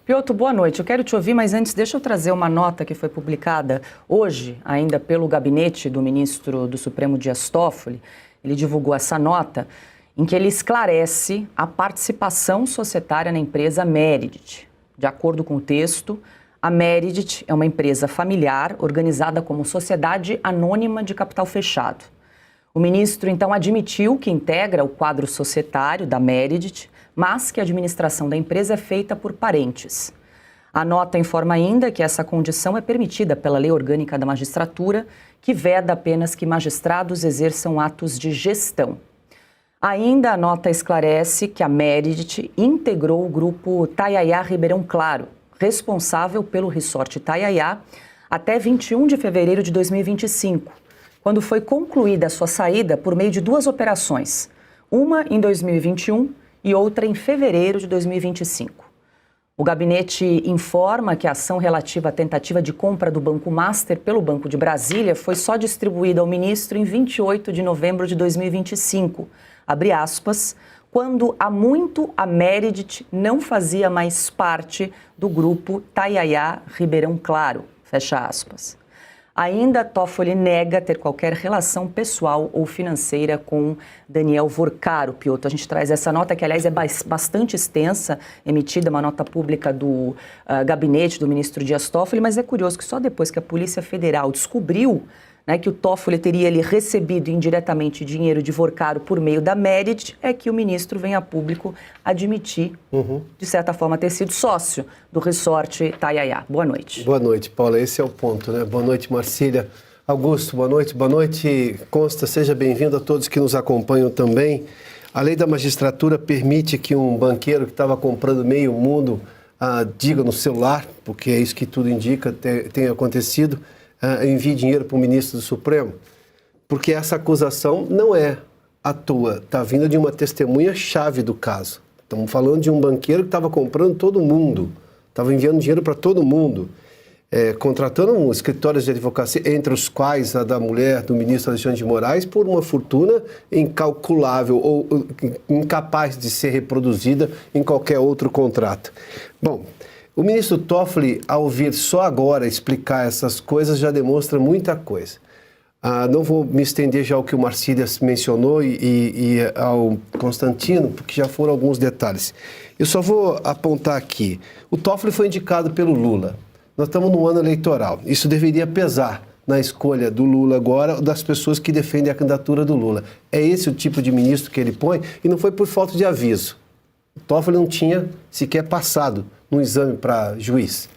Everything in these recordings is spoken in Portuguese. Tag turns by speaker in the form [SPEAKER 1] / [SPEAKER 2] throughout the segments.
[SPEAKER 1] Piotr, boa noite. Eu quero te ouvir, mas antes deixa eu trazer uma nota que foi publicada hoje, ainda pelo gabinete do ministro do Supremo Dias Toffoli. Ele divulgou essa nota em que ele esclarece a participação societária na empresa Meridit. De acordo com o texto, a Meridit é uma empresa familiar organizada como sociedade anônima de capital fechado. O ministro, então, admitiu que integra o quadro societário da Meridit, mas que a administração da empresa é feita por parentes. A nota informa ainda que essa condição é permitida pela Lei Orgânica da Magistratura, que veda apenas que magistrados exerçam atos de gestão. Ainda a nota esclarece que a Meridit integrou o grupo Tayayá Ribeirão Claro, responsável pelo resort Tayayá, até 21 de fevereiro de 2025, quando foi concluída a sua saída por meio de duas operações, uma em 2021 e outra em fevereiro de 2025. O gabinete informa que a ação relativa à tentativa de compra do Banco Master pelo Banco de Brasília foi só distribuída ao ministro em 28 de novembro de 2025, abre aspas, quando há muito a Meridit não fazia mais parte do grupo Tayayá Ribeirão Claro, fecha aspas. Ainda Toffoli nega ter qualquer relação pessoal ou financeira com Daniel Vorcaro, Piotr. A gente traz essa nota, que aliás é bastante extensa, emitida, uma nota pública do gabinete do ministro Dias Toffoli, mas é curioso que só depois que a Polícia Federal descobriu, né, que o Toffoli teria ali recebido indiretamente dinheiro de Vorcaro por meio da Meridit, é que o ministro vem a público admitir, de certa forma, ter sido sócio do resort Tayayá. Boa noite.
[SPEAKER 2] Boa noite, Paula. Esse é o ponto, né? Boa noite, Marcília. Augusto, boa noite. Boa noite, Consta. Seja bem-vindo a todos que nos acompanham também. A lei da magistratura permite que um banqueiro que estava comprando meio mundo diga no celular, porque é isso que tudo indica, tem acontecido, envie dinheiro para o ministro do Supremo, porque essa acusação não é à toa, está vindo de uma testemunha-chave do caso. Estamos falando de um banqueiro que estava comprando todo mundo, estava enviando dinheiro para todo mundo, contratando escritórios de advocacia, entre os quais a da mulher do ministro Alexandre de Moraes, por uma fortuna incalculável ou incapaz de ser reproduzida em qualquer outro contrato. Bom, o ministro Toffoli, ao vir só agora explicar essas coisas, já demonstra muita coisa. Não vou me estender já ao que o Marcílias mencionou e ao Constantino, porque já foram alguns detalhes. Eu só vou apontar aqui. O Toffoli foi indicado pelo Lula. Nós estamos no ano eleitoral. Isso deveria pesar na escolha do Lula agora, das pessoas que defendem a candidatura do Lula. É esse o tipo de ministro que ele põe, e não foi por falta de aviso. O Toffoli não tinha sequer passado no exame para juiz.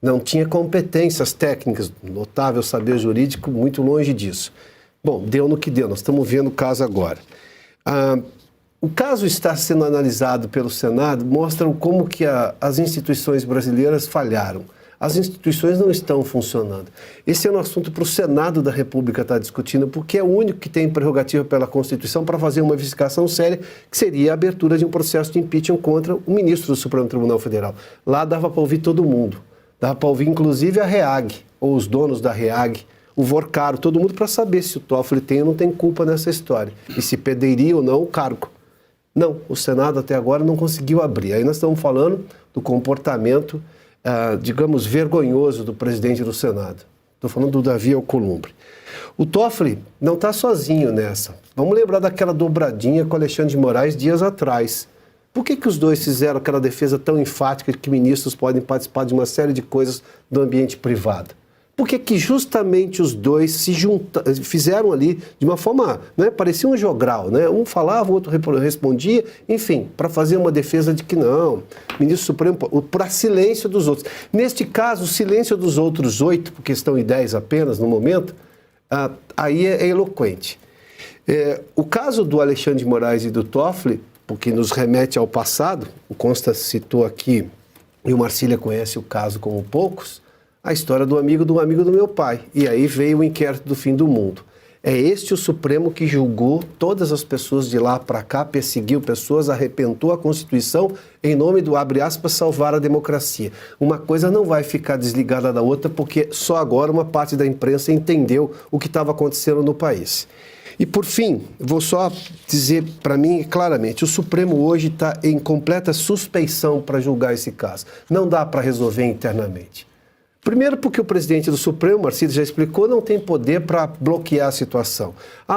[SPEAKER 2] Não tinha competências técnicas, notável saber jurídico, muito longe disso. Bom, deu no que deu, nós estamos vendo o caso agora. O caso está sendo analisado pelo Senado, mostram como que as instituições brasileiras falharam. As instituições não estão funcionando. Esse é um assunto para o Senado da República estar discutindo, porque é o único que tem prerrogativa pela Constituição para fazer uma investigação séria, que seria a abertura de um processo de impeachment contra o ministro do Supremo Tribunal Federal. Lá dava para ouvir todo mundo. Dava para ouvir, inclusive, a REAG, ou os donos da REAG, o Vorcaro, todo mundo, para saber se o Toffoli tem ou não tem culpa nessa história. E se perderia ou não o cargo. Não, o Senado até agora não conseguiu abrir. Aí nós estamos falando do comportamento digamos, vergonhoso do presidente do Senado. Estou falando do Davi Alcolumbre. O Toffoli não está sozinho nessa. Vamos lembrar daquela dobradinha com Alexandre de Moraes dias atrás. Por que os dois fizeram aquela defesa tão enfática de que ministros podem participar de uma série de coisas do ambiente privado? Por que justamente os dois se fizeram ali de uma forma, né, parecia um jogral, né? Um falava, o outro respondia, enfim, para fazer uma defesa de que não, ministro Supremo, para silêncio dos outros. Neste caso, o silêncio dos outros 8, porque estão em 10 apenas no momento, aí é eloquente. O caso do Alexandre de Moraes e do Toffoli, porque nos remete ao passado, o Consta citou aqui, e o Marcília conhece o caso como poucos, a história do amigo do meu pai. E aí veio o inquérito do fim do mundo. É este o Supremo que julgou todas as pessoas de lá para cá, perseguiu pessoas, arrebentou a Constituição em nome do, abre aspas, salvar a democracia. Uma coisa não vai ficar desligada da outra, porque só agora uma parte da imprensa entendeu o que estava acontecendo no país. E, por fim, vou só dizer para mim claramente, o Supremo hoje está em completa suspeição para julgar esse caso. Não dá para resolver internamente. Primeiro porque o presidente do Supremo, Marcílio já explicou, não tem poder para bloquear a situação.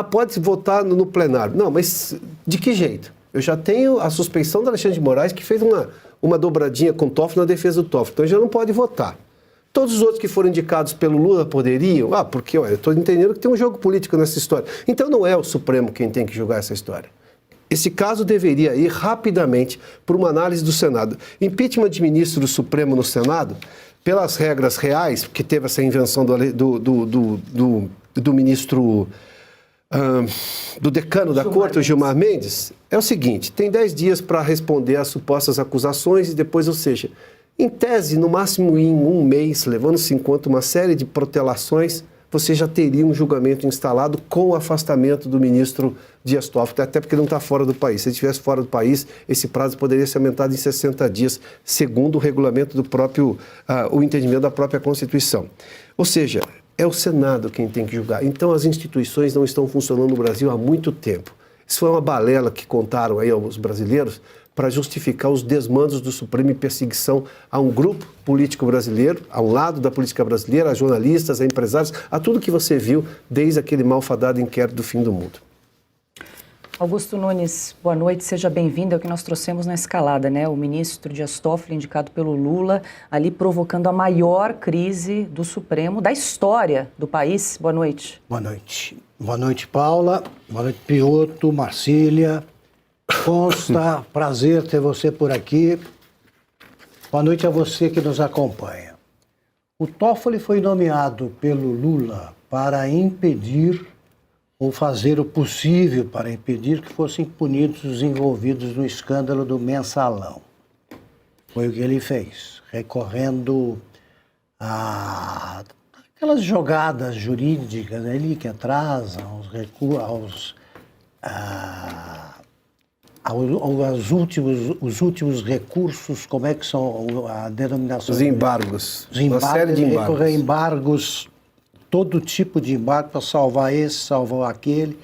[SPEAKER 2] Pode votar no plenário. Não, mas de que jeito? Eu já tenho a suspeição do Alexandre de Moraes, que fez uma dobradinha com o Toffoli na defesa do Toffoli. Então ele já não pode votar. Todos os outros que foram indicados pelo Lula poderiam? Porque eu estou entendendo que tem um jogo político nessa história. Então não é o Supremo quem tem que julgar essa história. Esse caso deveria ir rapidamente para uma análise do Senado. Impeachment de ministro do Supremo no Senado, pelas regras reais, que teve essa invenção do ministro, do decano da Corte, o Gilmar Mendes, é o seguinte, tem 10 dias para responder às supostas acusações e depois, ou seja, em tese, no máximo em um mês, levando-se em conta uma série de protelações, você já teria um julgamento instalado com o afastamento do ministro Dias Toffoli, até porque ele não está fora do país. Se ele estivesse fora do país, esse prazo poderia ser aumentado em 60 dias, segundo o regulamento do próprio, o entendimento da própria Constituição. Ou seja, é o Senado quem tem que julgar. Então, as instituições não estão funcionando no Brasil há muito tempo. Isso foi uma balela que contaram aí aos brasileiros para justificar os desmandos do Supremo em perseguição a um grupo político brasileiro, ao lado da política brasileira, a jornalistas, a empresários, a tudo que você viu desde aquele malfadado inquérito do fim do mundo.
[SPEAKER 1] Augusto Nunes, boa noite, seja bem-vindo. É o que nós trouxemos na escalada, né? O ministro Dias Toffoli, indicado pelo Lula, ali provocando a maior crise do Supremo, da história do país. Boa noite.
[SPEAKER 3] Boa noite. Boa noite, Paula. Boa noite, Piotr, Marcília. Consta, prazer ter você por aqui. Boa noite a você que nos acompanha. O Toffoli foi nomeado pelo Lula para impedir ou fazer o possível para impedir que fossem punidos os envolvidos no escândalo do Mensalão. Foi o que ele fez, recorrendo a aquelas jogadas jurídicas ali que atrasam os últimos recursos, como é que são a denominação?
[SPEAKER 2] Os embargos. Uma série de embargos.
[SPEAKER 3] Recorrer a embargos, todo tipo de embargo para salvar esse, salvar aquele.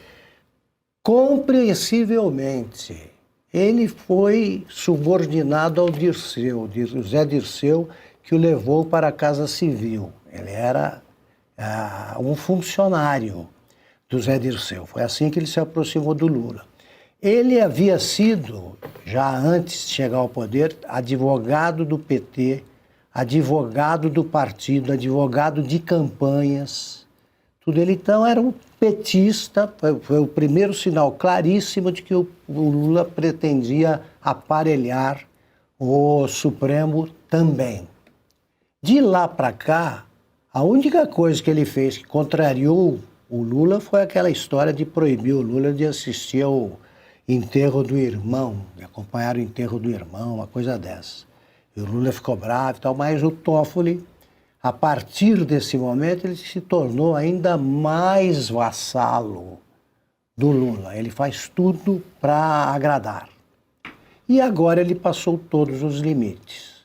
[SPEAKER 3] Compreensivelmente, ele foi subordinado ao Dirceu, o Zé Dirceu, que o levou para a Casa Civil. Ele era um funcionário do Zé Dirceu. Foi assim que ele se aproximou do Lula. Ele havia sido, já antes de chegar ao poder, advogado do PT, advogado do partido, advogado de campanhas. Tudo ele, então, era um petista. Foi o primeiro sinal claríssimo de que o Lula pretendia aparelhar o Supremo também. De lá para cá, a única coisa que ele fez que contrariou o Lula foi aquela história de proibir o Lula de assistir ao enterro do irmão, de acompanhar o enterro do irmão, uma coisa dessa. E o Lula ficou bravo e tal, mas o Toffoli, a partir desse momento, ele se tornou ainda mais vassalo do Lula. Ele faz tudo para agradar. E agora ele passou todos os limites.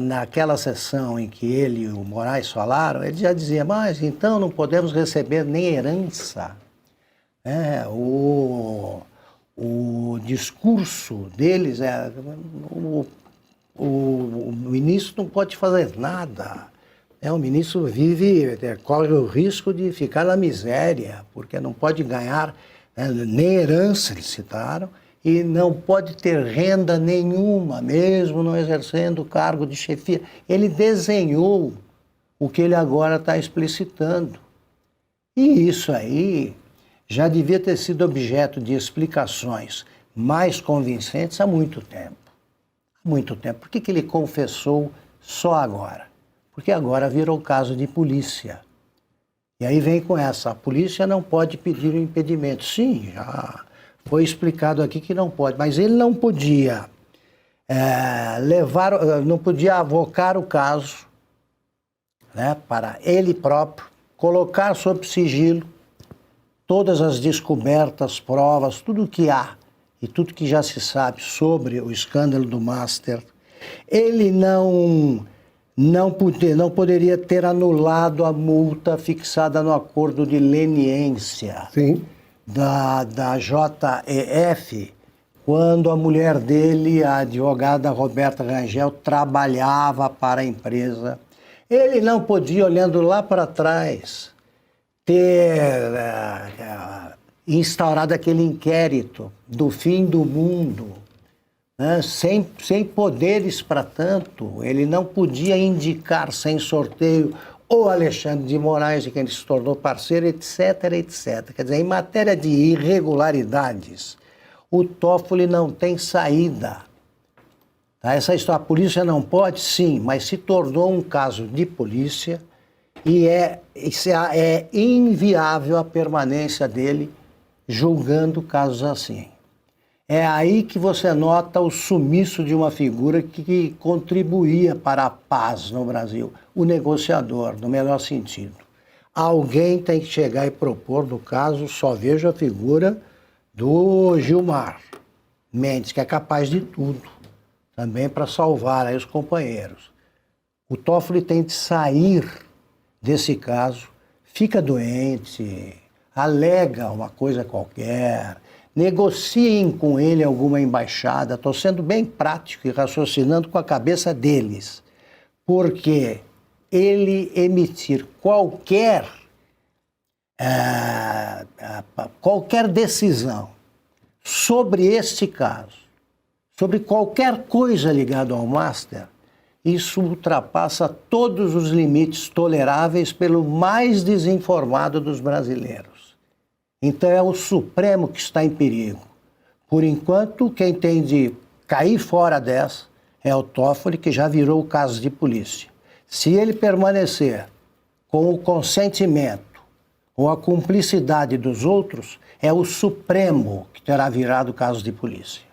[SPEAKER 3] Naquela sessão em que ele e o Moraes falaram, ele já dizia, mas então não podemos receber nem herança. O discurso deles é o ministro não pode fazer nada. O ministro corre o risco de ficar na miséria, porque não pode ganhar nem herança, eles citaram, e não pode ter renda nenhuma, mesmo não exercendo o cargo de chefia. Ele desenhou o que ele agora está explicitando. E isso aí já devia ter sido objeto de explicações mais convincentes há muito tempo. Há muito tempo. Por que ele confessou só agora? Porque agora virou caso de polícia. E aí vem com essa, a polícia não pode pedir o impedimento. Sim, já foi explicado aqui que não pode, mas ele não podia não podia avocar o caso, né, para ele próprio, colocar sob sigilo todas as descobertas, provas, tudo que há e tudo que já se sabe sobre o escândalo do Master. Ele não não poderia ter anulado a multa fixada no acordo de leniência
[SPEAKER 2] Sim.
[SPEAKER 3] da JEF, quando a mulher dele, a advogada Roberta Rangel, trabalhava para a empresa. Ele não podia, olhando lá para trás, ter instaurado aquele inquérito do fim do mundo, né? Sem poderes para tanto. Ele não podia indicar sem sorteio o Alexandre de Moraes, de quem ele se tornou parceiro, etc, etc. Quer dizer, em matéria de irregularidades, o Toffoli não tem saída. Tá? Essa história, a polícia não pode, sim, mas se tornou um caso de polícia e é inviável a permanência dele julgando casos assim. É aí que você nota o sumiço de uma figura que contribuía para a paz no Brasil, o negociador, no melhor sentido. Alguém tem que chegar e propor, no caso, só vejo a figura do Gilmar Mendes, que é capaz de tudo, também para salvar aí os companheiros. O Toffoli tem de sair desse caso, fica doente, alega uma coisa qualquer, negociem com ele alguma embaixada. Estou sendo bem prático e raciocinando com a cabeça deles, porque ele emitir qualquer decisão sobre este caso, sobre qualquer coisa ligada ao Master, isso ultrapassa todos os limites toleráveis pelo mais desinformado dos brasileiros. Então é o Supremo que está em perigo. Por enquanto, quem tem de cair fora dessa é o Toffoli, que já virou o caso de polícia. Se ele permanecer com o consentimento ou a cumplicidade dos outros, é o Supremo que terá virado caso de polícia.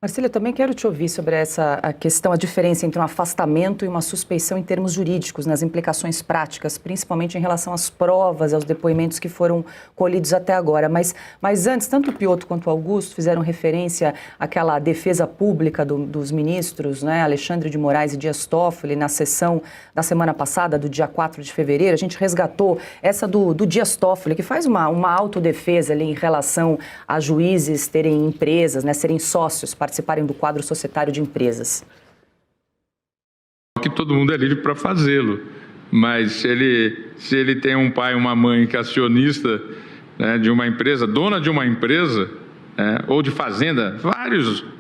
[SPEAKER 1] Marcília, também quero te ouvir sobre a questão, a diferença entre um afastamento e uma suspeição em termos jurídicos, nas implicações práticas, principalmente em relação às provas, aos depoimentos que foram colhidos até agora. Mas antes, tanto o Piotr quanto o Augusto fizeram referência àquela defesa pública dos ministros, né, Alexandre de Moraes e Dias Toffoli, na sessão da semana passada, do dia 4 de fevereiro. A gente resgatou essa do Dias Toffoli, que faz uma autodefesa ali em relação a juízes terem empresas, né, serem sócios, participarem do quadro societário de empresas.
[SPEAKER 4] Que todo mundo é livre para fazê-lo, mas se ele tem um pai e uma mãe que é acionista, né, de uma empresa, dona de uma empresa, ou de fazenda,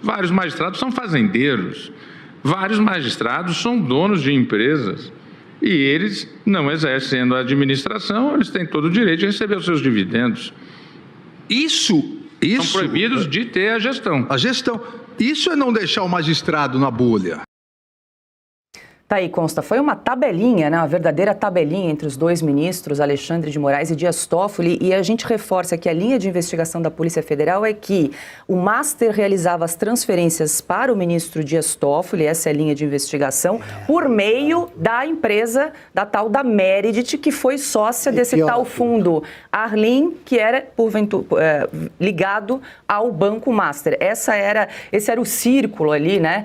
[SPEAKER 4] vários magistrados são fazendeiros, vários magistrados são donos de empresas e eles, não exercendo a administração, eles têm todo o direito de receber os seus dividendos. Isso são proibidos de ter a gestão.
[SPEAKER 5] A gestão. Isso é não deixar o magistrado na bolha.
[SPEAKER 1] Tá aí, consta. Foi uma tabelinha, né? Uma verdadeira tabelinha entre os dois ministros, Alexandre de Moraes e Dias Toffoli, e a gente reforça que a linha de investigação da Polícia Federal é que o Master realizava as transferências para o ministro Dias Toffoli, essa é a linha de investigação, por meio da empresa, da tal da Meredith, que foi sócia desse tal fundo Arlim, que era, porventura, ligado ao Banco Master. Esse era o círculo ali, né,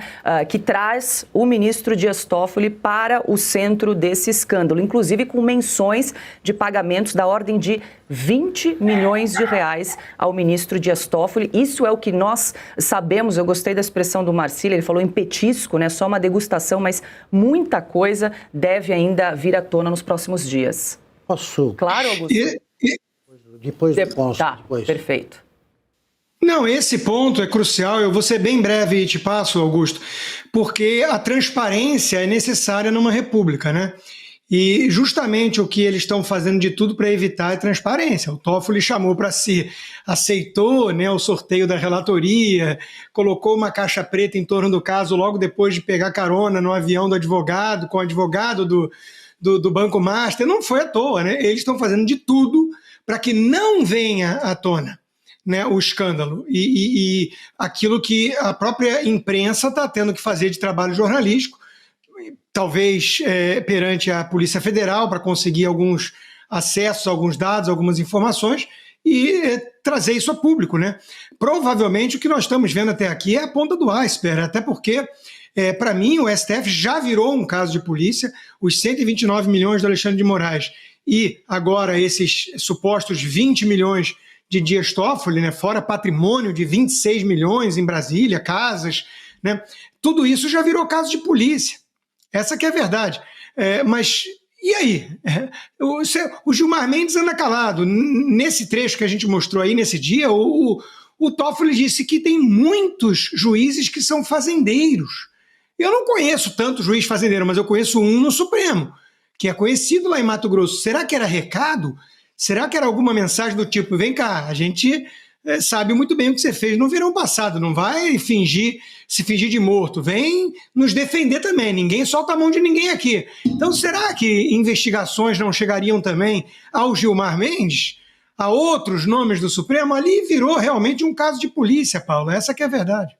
[SPEAKER 1] que traz o ministro Dias Toffoli para o centro desse escândalo, inclusive com menções de pagamentos da ordem de 20 milhões de reais ao ministro Dias Toffoli. Isso é o que nós sabemos. Eu gostei da expressão do Marcília, ele falou em petisco, né? Só uma degustação, mas muita coisa deve ainda vir à tona nos próximos dias.
[SPEAKER 3] Posso?
[SPEAKER 1] Claro, Augusto?
[SPEAKER 3] Depois do posso.
[SPEAKER 1] Tá,
[SPEAKER 3] depois.
[SPEAKER 1] perfeito.
[SPEAKER 6] Não, esse ponto é crucial. Eu vou ser bem breve e te passo, Augusto, porque a transparência é necessária numa república, né? E justamente o que eles estão fazendo de tudo para evitar é transparência. O Toffoli chamou para si, aceitou, né, o sorteio da relatoria, colocou uma caixa preta em torno do caso logo depois de pegar carona no avião do advogado, com o advogado do Banco Master. Não foi à toa, né? Eles estão fazendo de tudo para que não venha à tona, né, o escândalo e aquilo que a própria imprensa está tendo que fazer de trabalho jornalístico, talvez perante a Polícia Federal, para conseguir alguns acessos, alguns dados, algumas informações e trazer isso a público, né? Provavelmente o que nós estamos vendo até aqui é a ponta do iceberg, até porque Para mim, o STF já virou um caso de polícia. Os 129 milhões do Alexandre de Moraes e agora esses supostos 20 milhões de Dias Toffoli, né, fora patrimônio de 26 milhões em Brasília, casas, né, tudo isso já virou caso de polícia. Essa que é a verdade. Mas e aí? O Gilmar Mendes anda calado. Nesse trecho que a gente mostrou aí nesse dia, o Toffoli disse que tem muitos juízes que são fazendeiros. Eu não conheço tanto juiz fazendeiro, mas eu conheço um no Supremo, que é conhecido lá em Mato Grosso. Será que era recado? Será que era alguma mensagem do tipo, vem cá, a gente sabe muito bem o que você fez no verão passado, não vai se fingir de morto, vem nos defender também, ninguém solta a mão de ninguém aqui. Então será que investigações não chegariam também ao Gilmar Mendes, a outros nomes do Supremo? Ali virou realmente um caso de polícia, Paulo, essa que é a verdade.